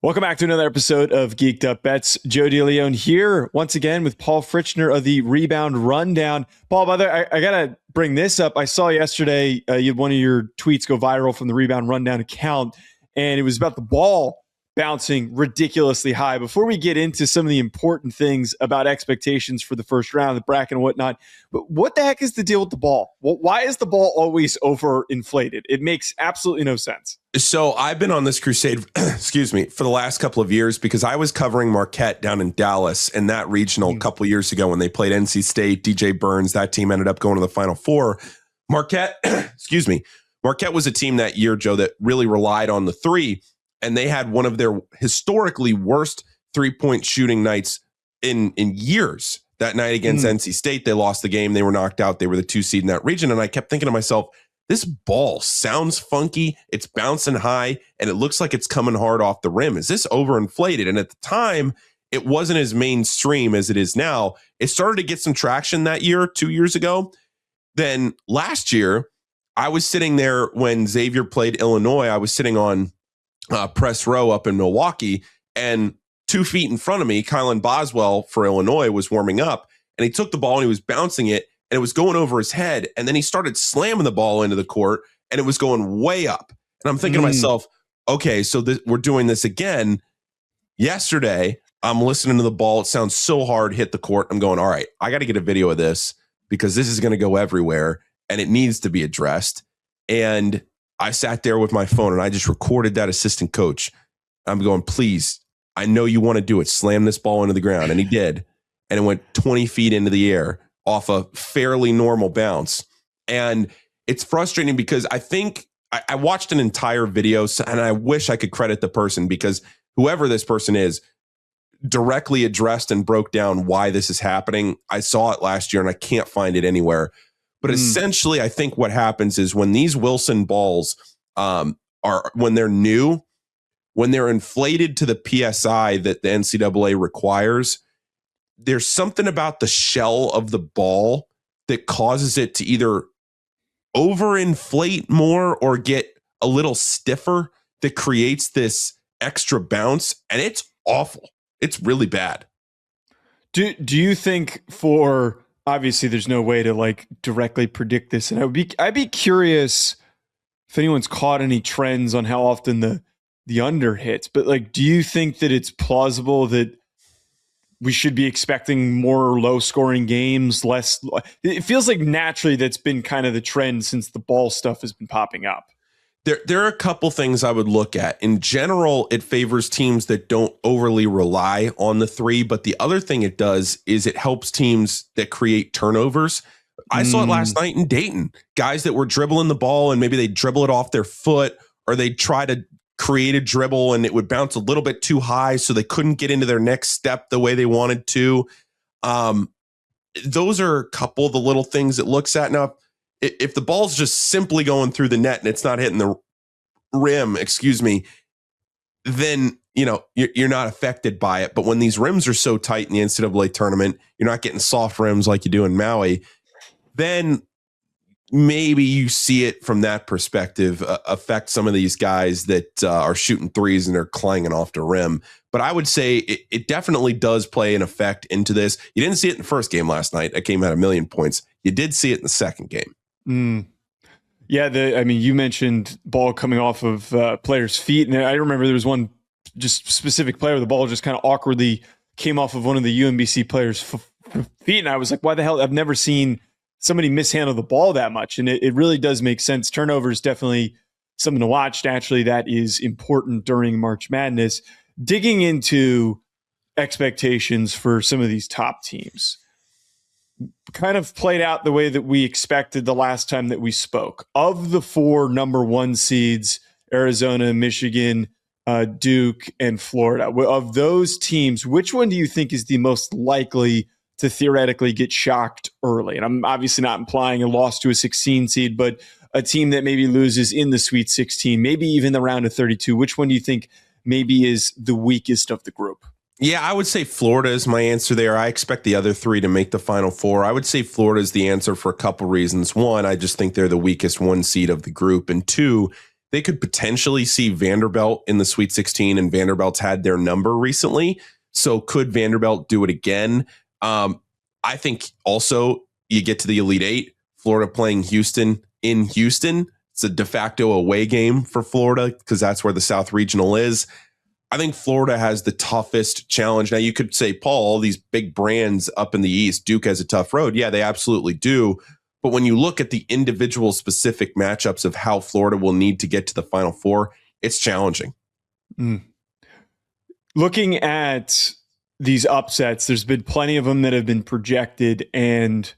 Welcome back to another episode of Geek'd Up Bets. Joe DeLeone here once again with Paul Fritschner of the Rebound Rundown. Paul, by the way, I got to bring this up. I saw yesterday you had one of your tweets go viral from the Rebound Rundown account, and it was about the ball bouncing ridiculously high. Before we get into some of the important things about expectations for the first round, the bracket and whatnot, but what the heck is the deal with the ball? Why is the ball always overinflated? It makes absolutely no sense. So I've been on this crusade, excuse me, for the last couple of years because I was covering Marquette down in Dallas and that regional a couple of years ago when they played NC State, DJ Burns, that team ended up going to the Final Four. Marquette, excuse me, Marquette was a team that year, Joe, that really relied on the three, and they had one of their historically worst three-point shooting nights in years. That night against NC State, they lost the game. They were knocked out. They were the 2 seed in that region, and I kept thinking to myself, this ball sounds funky, it's bouncing high, and it looks like it's coming hard off the rim. Is this overinflated? And at the time, it wasn't as mainstream as it is now. It started to get some traction that year, 2 years ago. Then last year, I was sitting there when Xavier played Illinois. I was sitting on press row up in Milwaukee, and 2 feet in front of me, Kylan Boswell for Illinois was warming up, and he took the ball and he was bouncing it, and it was going over his head. And then he started slamming the ball into the court and it was going way up. And I'm thinking to myself, okay, so we're doing this again. Yesterday, I'm listening to the ball. It sounds so hard, hit the court. I'm going, all right, I got to get a video of this because this is going to go everywhere and it needs to be addressed. And I sat there with my phone and I just recorded that assistant coach. I'm going, please, I know you want to do it. Slam this ball into the ground. And he did. And it went 20 feet into the air off a fairly normal bounce. And it's frustrating because I think I watched an entire video and I wish I could credit the person because whoever this person is directly addressed and broke down why this is happening. I saw it last year and I can't find it anywhere. But essentially, I think what happens is when these Wilson balls when they're new, when they're inflated to the PSI that the NCAA requires, there's something about the shell of the ball that causes it to either overinflate more or get a little stiffer that creates this extra bounce. And it's awful. It's really bad. Do you think for, obviously there's no way to like directly predict this. And I'd be curious if anyone's caught any trends on how often the under hits, but like, do you think that it's plausible that we should be expecting more low-scoring games, less? It feels like naturally that's been kind of the trend since the ball stuff has been popping up. There are a couple things I would look at. In general, it favors teams that don't overly rely on the three, but the other thing it does is it helps teams that create turnovers. I saw it last night in Dayton. Guys that were dribbling the ball and maybe they dribble it off their foot or they try to create a dribble and it would bounce a little bit too high so they couldn't get into their next step the way they wanted to. Those are a couple of the little things it looks at. Now, if the ball's just simply going through the net and it's not hitting the rim, then you're not affected by it. But when these rims are so tight in the NCAA tournament, you're not getting soft rims like you do in Maui, then maybe you see it from that perspective affect some of these guys that are shooting threes and they're clanging off the rim. But I would say it definitely does play an effect into this. You didn't see it in the first game last night. That game had 1,000,000 points. You did see it in the second game. Yeah, you mentioned ball coming off of players' feet. And I remember there was one just specific player, the ball just kind of awkwardly came off of one of the UMBC players' feet. And I was like, why the hell? I've never seen somebody mishandle the ball that much. And it really does make sense. Turnover is definitely something to watch. Naturally, that is important during March Madness. Digging into expectations for some of these top teams kind of played out the way that we expected the last time that we spoke. Of the 4 number 1 seeds, Arizona, Michigan, Duke, and Florida, of those teams, which one do you think is the most likely to theoretically get shocked early? And I'm obviously not implying a loss to a 16 seed, but a team that maybe loses in the Sweet 16, maybe even the round of 32. Which one do you think maybe is the weakest of the group? Yeah, I would say Florida is my answer there. I expect the other 3 to make the Final Four. I would say Florida is the answer for a couple reasons. One, I just think they're the weakest 1 seed of the group. And 2, they could potentially see Vanderbilt in the Sweet 16, and Vanderbilt's had their number recently. So could Vanderbilt do it again? I think also you get to the Elite Eight, Florida playing Houston in Houston. It's a de facto away game for Florida because that's where the South Regional is. I think Florida has the toughest challenge. Now, you could say, Paul, all these big brands up in the East, Duke has a tough road. Yeah, they absolutely do. But when you look at the individual specific matchups of how Florida will need to get to the Final Four, it's challenging. Looking at these upsets, there's been plenty of them that have been projected. And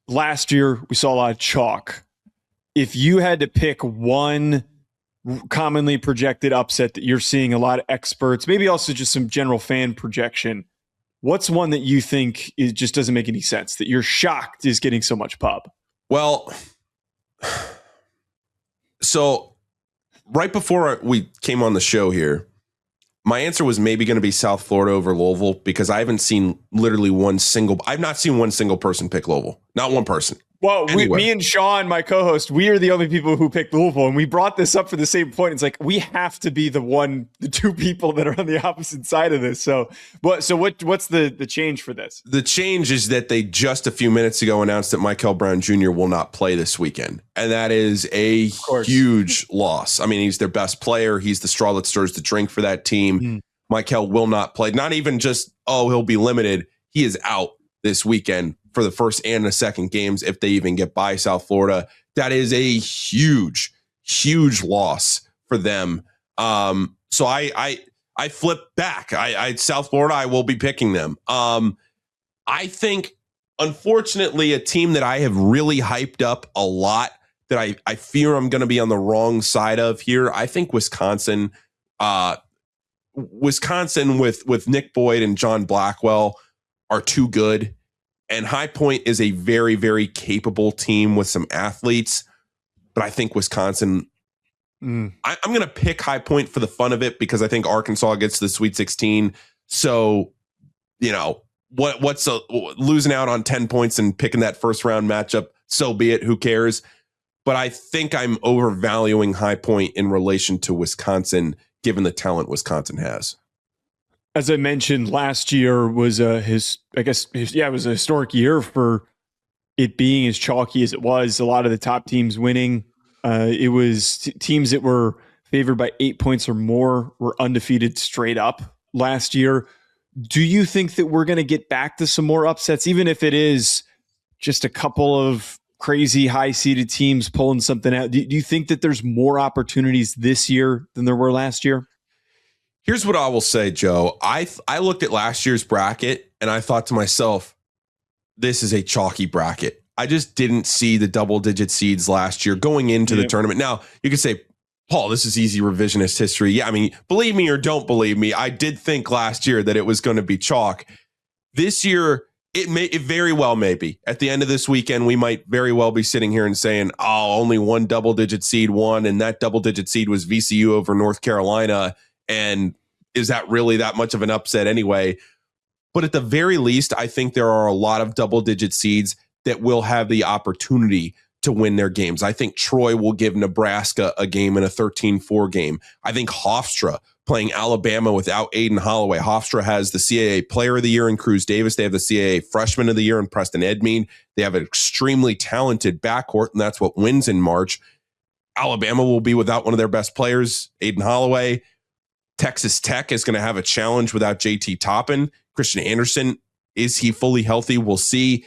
last year, we saw a lot of chalk. If you had to pick one commonly projected upset that you're seeing a lot of experts, maybe also just some general fan projection, what's one that you think just doesn't make any sense, that you're shocked is getting so much pub? Well, so right before we came on the show here, my answer was maybe going to be South Florida over Louisville because I haven't seen I've not seen one single person pick Louisville. Not one person. Well, me and Sean, my co-host, we are the only people who picked Louisville, and we brought this up for the same point. It's like we have to be the two people that are on the opposite side of this. So what's the change for this? The change is that they just a few minutes ago announced that Michael Brown Jr. will not play this weekend, and that is a huge loss. I mean, he's their best player. He's the straw that stirs the drink for that team. Michael will not play. Not even just he'll be limited. He is out this weekend for the first and the second games if they even get by South Florida. That is a huge, huge loss for them. So I flip back. I South Florida, I will be picking them. I think, unfortunately, a team that I have really hyped up a lot that I fear I'm going to be on the wrong side of here. I think Wisconsin with Nick Boyd and John Blackwell are too good. And High Point is a very, very capable team with some athletes. But I think Wisconsin, I'm going to pick High Point for the fun of it because I think Arkansas gets to the Sweet 16. So, what's losing out on 10 points and picking that first round matchup? So be it. Who cares? But I think I'm overvaluing High Point in relation to Wisconsin, given the talent Wisconsin has. As I mentioned, last year was it was a historic year for it being as chalky as it was. A lot of the top teams winning. It was teams that were favored by 8 points or more were undefeated straight up last year. Do you think that we're going to get back to some more upsets, even if it is just a couple of crazy high-seeded teams pulling something out? Do you think that there's more opportunities this year than there were last year? Here's what I will say, Joe. I looked at last year's bracket and I thought to myself, this is a chalky bracket. I just didn't see the double-digit seeds last year going into the tournament. Now, you could say, Paul, this is easy revisionist history. Yeah, I mean, believe me or don't believe me, I did think last year that it was going to be chalk. This year, it very well may be. At the end of this weekend, we might very well be sitting here and saying, only one double-digit seed won, and that double-digit seed was VCU over North Carolina. And is that really that much of an upset anyway? But at the very least, I think there are a lot of double-digit seeds that will have the opportunity to win their games. I think Troy will give Nebraska a game in a 13-4 game. I think Hofstra playing Alabama without Aiden Holloway. Hofstra has the CAA Player of the Year in Cruz Davis. They have the CAA Freshman of the Year in Preston Edmead. They have an extremely talented backcourt, and that's what wins in March. Alabama will be without one of their best players, Aiden Holloway. Texas Tech is going to have a challenge without JT Toppin. Christian Anderson, is he fully healthy? We'll see.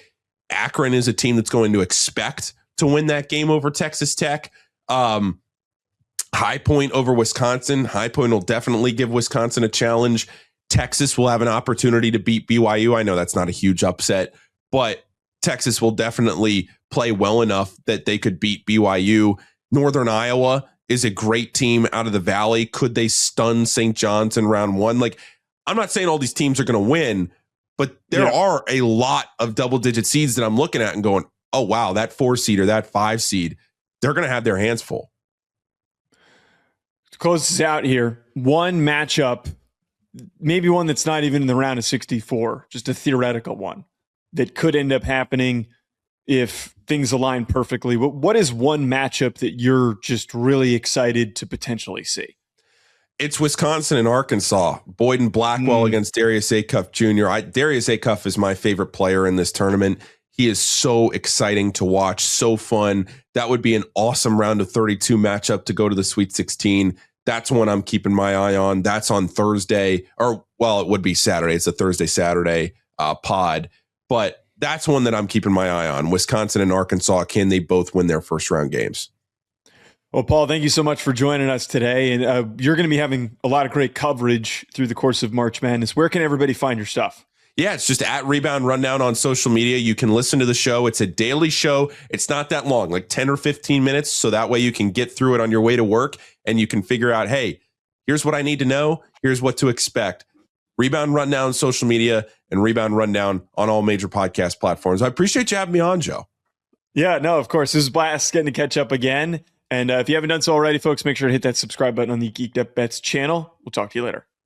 Akron is a team that's going to expect to win that game over Texas Tech. High Point over Wisconsin. High Point will definitely give Wisconsin a challenge. Texas will have an opportunity to beat BYU. I know that's not a huge upset, but Texas will definitely play well enough that they could beat BYU. Northern Iowa is a great team out of the Valley. Could they stun St. John's in round one? Like, I'm not saying all these teams are going to win, but there are a lot of double-digit seeds that I'm looking at and going, oh, wow, that 4 seed or that 5 seed, they're going to have their hands full. To close this out here, one matchup, maybe one that's not even in the round of 64, just a theoretical one that could end up happening. if things align perfectly. What is one matchup that you're just really excited to potentially see? It's Wisconsin and Arkansas. Boyden Blackwell against Darius Acuff Jr. Darius Acuff is my favorite player in this tournament. He is so exciting to watch, so fun. That would be an awesome round of 32 matchup to go to the Sweet 16. That's one I'm keeping my eye on. That's on Thursday, or well, it would be Saturday. It's a Thursday-Saturday pod, but that's one that I'm keeping my eye on. Wisconsin and Arkansas, can they both win their first round games? Well, Paul, thank you so much for joining us today. And you're going to be having a lot of great coverage through the course of March Madness. Where can everybody find your stuff? Yeah, it's just at Rebound Rundown on social media. You can listen to the show. It's a daily show. It's not that long, like 10 or 15 minutes. So that way you can get through it on your way to work and you can figure out, hey, here's what I need to know. Here's what to expect. Rebound Rundown social media and Rebound Rundown on all major podcast platforms. I appreciate you having me on, Joe. Yeah, no, of course. This is a blast getting to catch up again. And if you haven't done so already, folks, make sure to hit that subscribe button on the Geek'd Up Bets channel. We'll talk to you later.